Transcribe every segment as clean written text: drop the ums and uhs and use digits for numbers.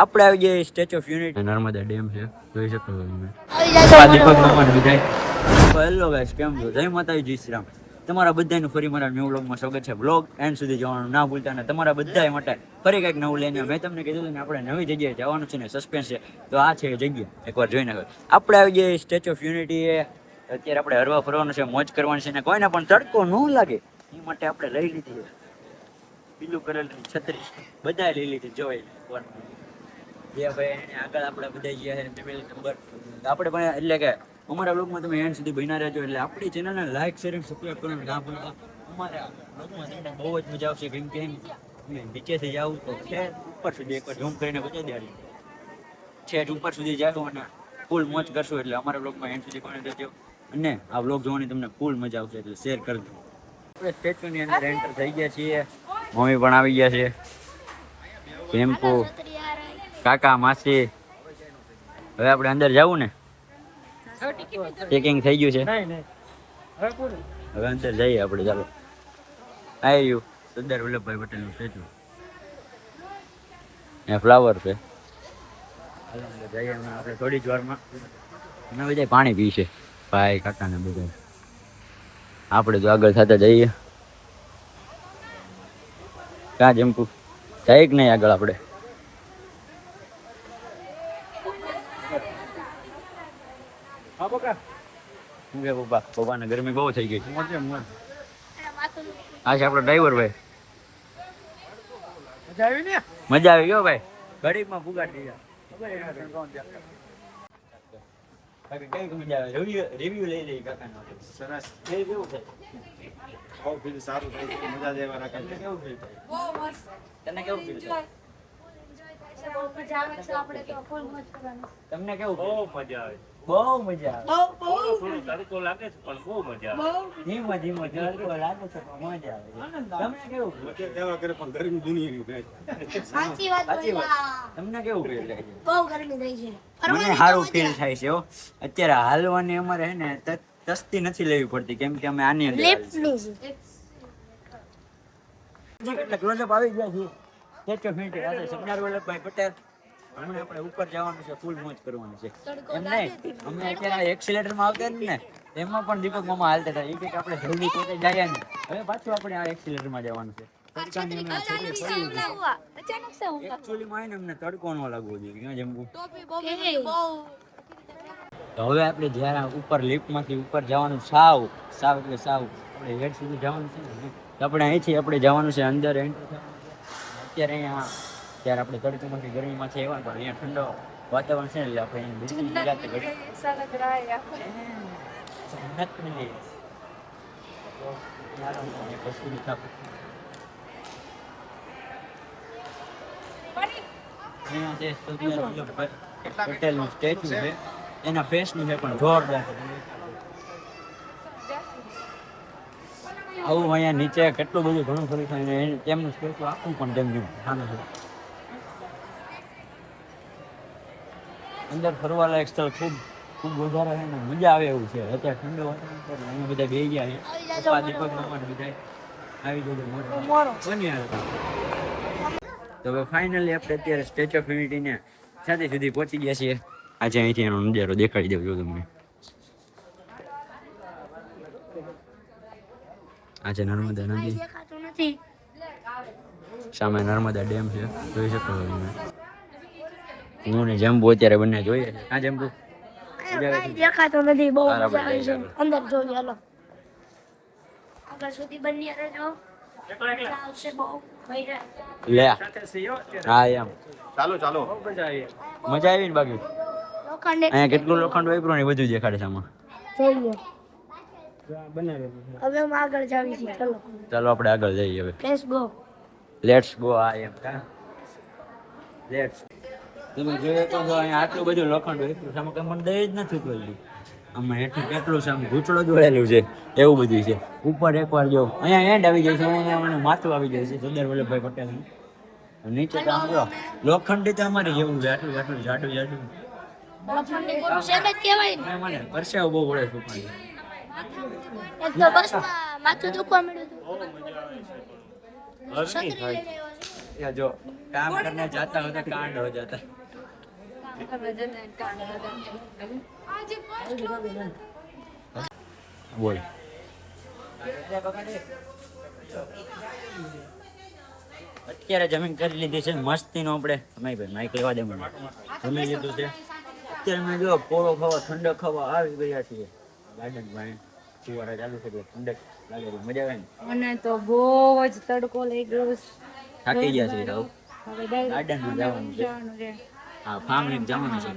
આપણે આવી જઈએ statue of unity, Narmada dam છે, જોઈ શકો છો તમે. દીપક નમન વિજય. હેલો ગાઈસ, કેમ છો? જય માતાજી, જય શ્રી રામ. તમારા બધાનું ફરી મારા ન્યૂ વ્લોગમાં સ્વાગત છે. વ્લોગ એન્ડ સુધી જોવાનું ના ભૂલતા, અને તમારા બધા માટે ફરી કંઈક નવું લઈને મેં તમને કીધું હતું ને આપણે નવી જગ્યાએ જવાનું છે ને સસ્પેન્સ છે, તો આ છે જગ્યા, એકવાર જોઈને આવે. આપણે આવી જઈએ સ્ટેચ્યુ ઓફ યુનિટી. અત્યારે આપણે હરવા ફરવાનું છે, મોજ કરવાની છે, ને કોઈને પણ તડકો ન લાગે એ માટે આપણે લઈ લીધી છે પીલું કરેલી છત્રી, બધા લઈ લીધી. જોઈ જે ભાઈ આગળ આપણે બધા ગયા છે ફેમિલી નંબર આપણે પણ, એટલે કે અમારા બ્લોગમાં તમે એન્ડ સુધી બન્યા રહેજો. એટલે આપણી ચેનલને લાઈક શેર અને સબસ્ક્રાઈબ કરવાનું ના ભૂલતા. અમારા બ્લોગમાં તમને બહુ જ મજા આવશે, કેમ કે તમે નીચેથી જાવ તો છેક ઉપર સુધી એકવાર ઝૂમ કરીને બતાવી દેવાની, છેક ઉપર સુધી જાઓ અને ફૂલ મોજ કરશું. એટલે અમારા બ્લોગમાં એન્ડ સુધી કોને દેજો, અને આ બ્લોગ જોવાની તમને ફૂલ મજા આવશે, એટલે શેર કરજો. આપણે સ્ટેચ્યુની અંદર એન્ટર થઈ ગયા છીએ, મમ્મી પણ આવી ગયા છે, ટેમ્પો, કાકા, માસી. હવે આપણે અંદર જવું ને, ચેકિંગ થઈ ગયું છે, હવે અંદર જઈએ આપણે. ચાલો, આવ્યું સરદાર વલ્લભભાઈ પટેલનું સ્ટેચ્યુ, અહીંયા ફ્લાવર છે. જઈએ આપણે થોડી જ વારમાં. અમે બધા પાણી પીશે ભાઈ, કાકા ને બધા. આપણે તો આગળ થતા જઈએ. ક્યાં જમકું જાય કે નહીં આગળ? આપણે પપ્પાને ગરમી બહુ થઈ ગઈ. આ છે આપણો ડ્રાઈવર ભાઈ. મજા આવી ગયો ભાઈ, ગરીબમાં પુગાડી દીધા. રિવ્યુ લઈ લઈ કાકાનો. સરસ. કેવું છે? બહુ ફીલ સારું થઈ ગયું, મજા જ આવ્યા રાખે. કેવું ફીલ થાય? બહુ મસ્ત. તને કેવું ફીલ થાય? તમને કેવું? બહુ મજા આવે. બહુ મજા આવે. થોડો તડકો લાગે છે પણ બહુ મજા આવે. ધીમો ધીમો તડકો લાગે છે પણ મજા આવે. તમને કેવું? દેવા કરે પણ ગરમી દુનિયાની થાય. સાચી વાત. તમને કેવું ફીલ થાય છે? બહુ ગરમી થઈ છે. મને સારું ફીલ થાય છે. અત્યારે હાલવાની અમારે હે ને તસ્તી નથી લેવી પડતી, કેમ કે અમે આની અંદર ક્લોઝઅપ આવી ગયા છીએ. Statue of unity, Sardar Vallabhbhai Patel. હમણાં આપણે ઉપર જવાનું છે, ફૂલ મોજ કરવાની છે. એમ નહીં, અમે અત્યારે એક્સિલેટરમાં આવતા ને એમાં પણ દીપક મામા હાલતા હતા. એ કંઈક આપણે જલ્દી પોતે જઈએ ને, હવે પાછું આપણે આ એક્સિલેટરમાં જવાનું છે. એકચ્યુઅલીમાં ને અમને તડકો ન લાગવો જોઈએ. ક્યાં જમવું? તો હવે આપણે જ્યારે ઉપર લિફ્ટમાંથી ઉપર જવાનું, સાવ એટલે સાવ આપણે હેડ સુધી જવાનું છે ને, તો આપણે અહીંથી આપણે જવાનું છે અંદર એન્ટર થવાનું. અત્યારે અહીંયા ત્યારે આપણે તડકામાંથી ગરમીમાં છે એવા, પણ અહીંયા ઠંડો વાતાવરણ છે ને, એટલે આપણે અહીંયા બેસી જન્નત મળી. અહીંયા છે સરદાર વલ્લભભાઈ પટેલનું સ્ટેચ્યુ છે, એના ફેસનું છે પણ જોરદાર છે. આવું અહીંયા નીચે કેટલું બધું ઘણું ખરું થાય, તેમનું સ્ટેચ્યુ આખું પણ તેમનું સામે છે. અંદર ફરવા લાયક સ્થળ ખૂબ વધારે છે ને, મજા આવે એવું છે. અત્યારે ઠંડો વાતાવરણ, અમે બધા બેસી ગયા છે. પપ્પા, દીપક મામા બધા આવી જજો. તો હવે ફાઇનલી આપણે અત્યારે સ્ટેચ્યુ ઓફ યુનિટીને સાથે સુધી પહોંચી ગયા છીએ. આજે અહીંથી એનો નજારો દેખાડી દેજો તમને. આજે નર્મદા નદી, સામે નર્મદા ડેમ છે, જોઈ શકો છો તમે. હું ને જંબુ અત્યારે બંને જોઈએ. આ જંબુ દેખાતો નથી, બહુ મજા આવે છે. અંદર જોઈએ, હાલો આગળ સુધી બની રહેજો. લે હા એમ ચાલો મજા આવી ને. બાકી અહીંયા કેટલું લોખંડ વાપરું ને બધું દેખાડે છે આમાં. હવે અમે આગળ જાવી છીએ. ચાલો આપણે આગળ જઈએ હવે. Let's go. આ એમ લેટ્સ. તમે જોઈએ તો અહીંયા આટલું બધું લોખંડ વાપરું સામે કઈ મને દઈ જ નથી કોઈ. આમાં હેઠું કેટલું છે, આમ ઘૂંચડો દોડેલું છે, એવું બધું છે. ઉપર એકવાર જો અહીંયા એન્ડ આવી જાય છે, અહીંયા મને માથું આવી જાય છે સરદાર વલ્લભભાઈ પટેલનું. નીચે તો આમ જો લોખંડી તો અમારે જેવું છે, આટલું જાડું મને પરસેવો બહુ પડે છે. या जो काम करने जाता हो तो कांड हो जाता बोल અત્યારે જમીન કરી લીધી છે મસ્તી નો આપણે ભાઈ માઈક લેવા દે મને જમી લીધું છે અત્યારે મેં જો પોળો ખાવા ઠંડક ખાવા આવી ગયા છીએ ગાર્ડન માં ફુવારા ચાલુ છે ઠંડક લાગે છે મજા આવે ને મને તો બહુ જ તડકો લાગ્યો છે થાકી ગયા છે સાવ હવે ગાર્ડન માં જવાનું છે હા ફાર્મિંગ જવાનું છે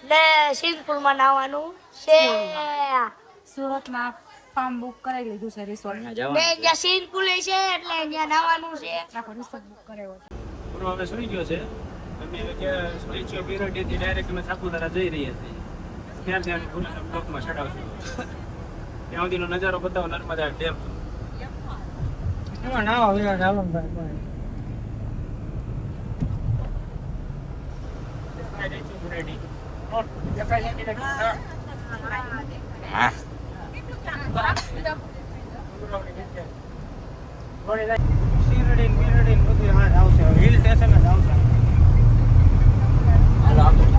ને સ્વિમિંગ પુલ માં નાવાનું છે સુરતમાં ફાર્મ બુક કરાવી લીધું છે રિસોર્ટ ત્યાં ને જવાનું જ્યાં સ્વિમિંગ પુલ છે એટલે ત્યાં નાવાનું છે આખો રિસોર્ટ બુક કરાવ્યો છે પૂરો હવે સુઈ ગયો છે અમે હવે કે સ્ટેચ્યુ ઓફ યુનિટી થી ડાયરેક્ટ અમે સાપુતારા જઈ રહ્યા છીએ ત્યાંથી અમે પૂરા બ્લોકમાં ચડાવશું ત્યાં સુધીનો નજારો બતાવો નર્મદા ડેમ એમાં નાવા વિના જવાનું ભાઈ હા શિરડી મિરડી બધું હા આવશે હિલ સ્ટેશન જ આવશે હાલો આપણે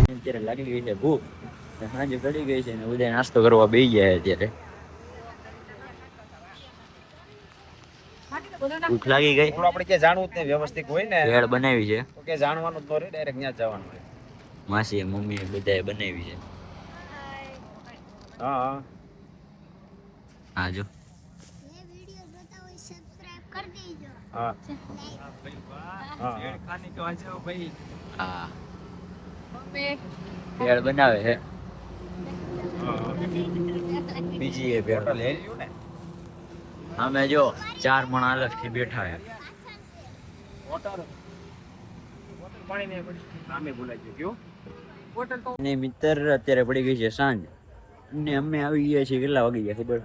અત્યારે લાગી ગઈ છે ભૂખ સાંજે ચડી ગઈ છે ને બધા નાસ્તો કરવા બેસી ગયા અત્યારે ભૂખ લાગી ગઈ આપણે ક્યાં જાણવું જ નહીં વ્યવસ્થિત હોય ને ભેળ બનાવી છે તો કે જાણવાનું જ ન રહે ડાયરેક્ટ ત્યાં જ જવાનું હોય માસી મમ્મી બધાએ બનાવી છે હા હા હા જો હા હા ખાને કે વાંચો ભાઈ હા ભેળ બનાવે છે બીજી એ ભેળ હોટલ હેલ્યું ને અમે જો 4 મણ અલગથી બેઠા છે હોટલ પાણી નહીં પડી નામે ભૂલાઈ ગયું હોટલ તો ને મિત્ર અત્યારે પડી ગઈ છે સાંજ અને અમે આવી ગયા છીએ કેટલા વાગી ગયા ખબર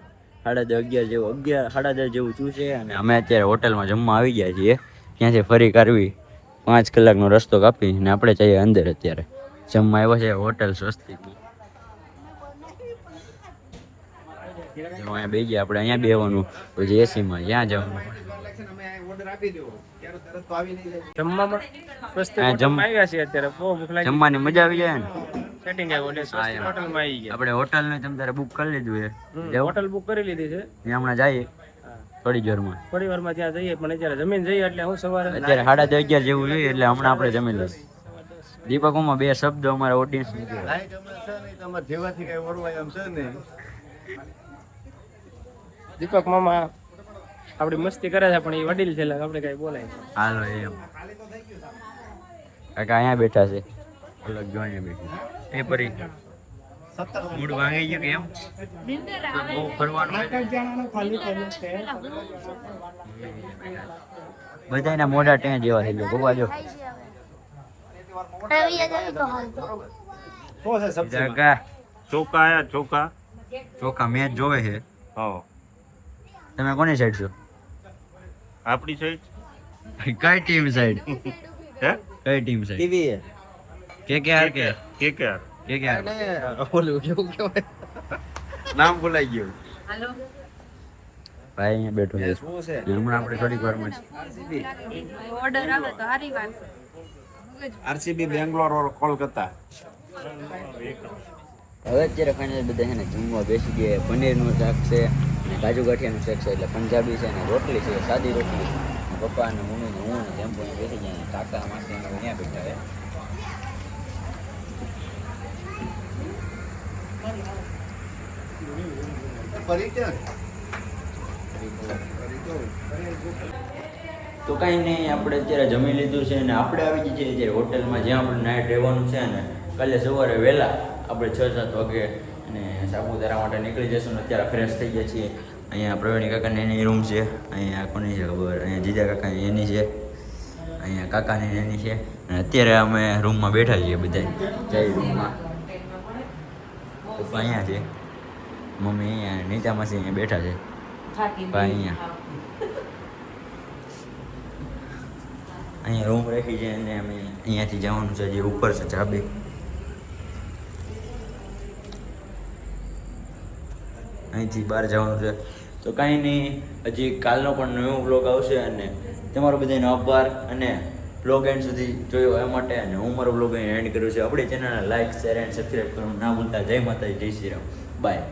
10:30 જેવું 10 જેવું થયું છે અને અમે અત્યારે હોટલમાં જમવા આવી ગયા છીએ ત્યાંથી ફરી કરવી 5 કલાકનો રસ્તો કાપી ને આપણે જઈએ અંદર અત્યારે જમવા આવ્યો છે હોટલ સ્વસ્તિકમાં અહીંયા બેસી ગયા આપણે અહીંયા બેવાનું પછી એસીમાં ત્યાં જવાનું જમવામાં હા, આવ્યા છે અત્યારે બહુ ભૂખ લાગી જમવાની મજા આવી જાય ને સેટિંગ આવ્યું એટલે હા, એમ. હોટલમાં આવી ગયા આપણે હોટલને તમ તારે બુક કરી લીધું છે હોટલ બુક કરી લીધી છે ત્યાં હમણાં જઈએ થોડી જોરમાં થોડી વારમાં ત્યાં જઈએ પણ અત્યારે જમીન જઈએ એટલે હું સવારે અત્યારે 11:30 જેવું જોઈએ એટલે હમણાં આપણે જમી લઈશું દીપકોમાં 2 શબ્દો અમારા ઓડિયન્સ દીપક મામા આપડી મસ્તી કરે છે પણ એ વડીલ છે એટલે આપણે કઈ બોલાય નહીં. હાલો એમ કાકા અહીંયા બેઠા છે અલગ જો અહીંયા બેઠા એ પરી મૂડ ભાંગી ગયું કે એમ બહુ ફરવાનું બધાના મોઢા ટેં જેવા થઈ ગયો ગોવા જો કાકા ચોખા આયા ચોખા ચોખા મેચ જોવે છે હા તમે કોની સાઈડ છો આપણી સાઈડ કઈ ટીમ સાઈડ હે કઈ ટીમ સાઈડ ટીવી કેકેઆર કે કેકેઆર કેકેઆર નામ ભૂલાઈ ગયું ભાઈ અહીંયા બેઠો છે હમણાં આપણે થોડીક વારમાં ઓર્ડર આવે તો હારી વાત આરસીબી બેંગ્લોર ઓર કોલકાતા હવે અત્યારે ફાઇનલ બધા છે ને જમવા બેસી ગયા પનીરનું શાક છે અને કાજુ ગાંઠિયાનું શાક છે એટલે પંજાબી છે ને રોટલી છે સાદી રોટલી પપ્પા અને મમ્મી ને હું ને જેમ પણ બેસી ગયા કાકા માસી ને અહીંયા બેઠા છે તો કાંઈ નહીં આપણે અત્યારે જમી લીધું છે અને આપણે આવી જઈએ છીએ અત્યારે હોટલમાં જ્યાં આપણે નાઇટ રહેવાનું છે ને કાલે સવારે વહેલા આપણે 6-7 વાગે અને સાપુતારા માટે નીકળી જશું ને અત્યારે ફ્રેશ થઈ ગયા છીએ અહીંયા પ્રવીણ કાકાની એની રૂમ છે અહીંયા કોની છે ખબર અહીંયા જીજા કાકાની એની છે અહીંયા કાકાની એની છે અને અત્યારે અમે રૂમમાં બેઠા છીએ બધા જઈ રૂમમાં પપ્પા અહીંયા છે મમ્મી અહીંયા નીતા માસી અહીંયા બેઠા છે ભાઈ અહીંયા રૂમ રાખી છે અને અમે અહીંયાથી જવાનું છે જે ઉપર છે ચાબી અહીંથી બહાર જવાનું છે. તો કાંઈ નહીં, હજી કાલનો પણ નવો બ્લોગ આવશે અને તમારો બધાનો આભાર અને બ્લોગ એન્ડ સુધી જોયો એ માટે. અને હું મારો બ્લોગ અહીં એન્ડ કર્યો છે. આપણી ચેનલને લાઇક શેર એન્ડ સબસ્ક્રાઈબ કરવાનું ના ભૂલતા. જય માતાજી, જય શ્રી રામ, બાય.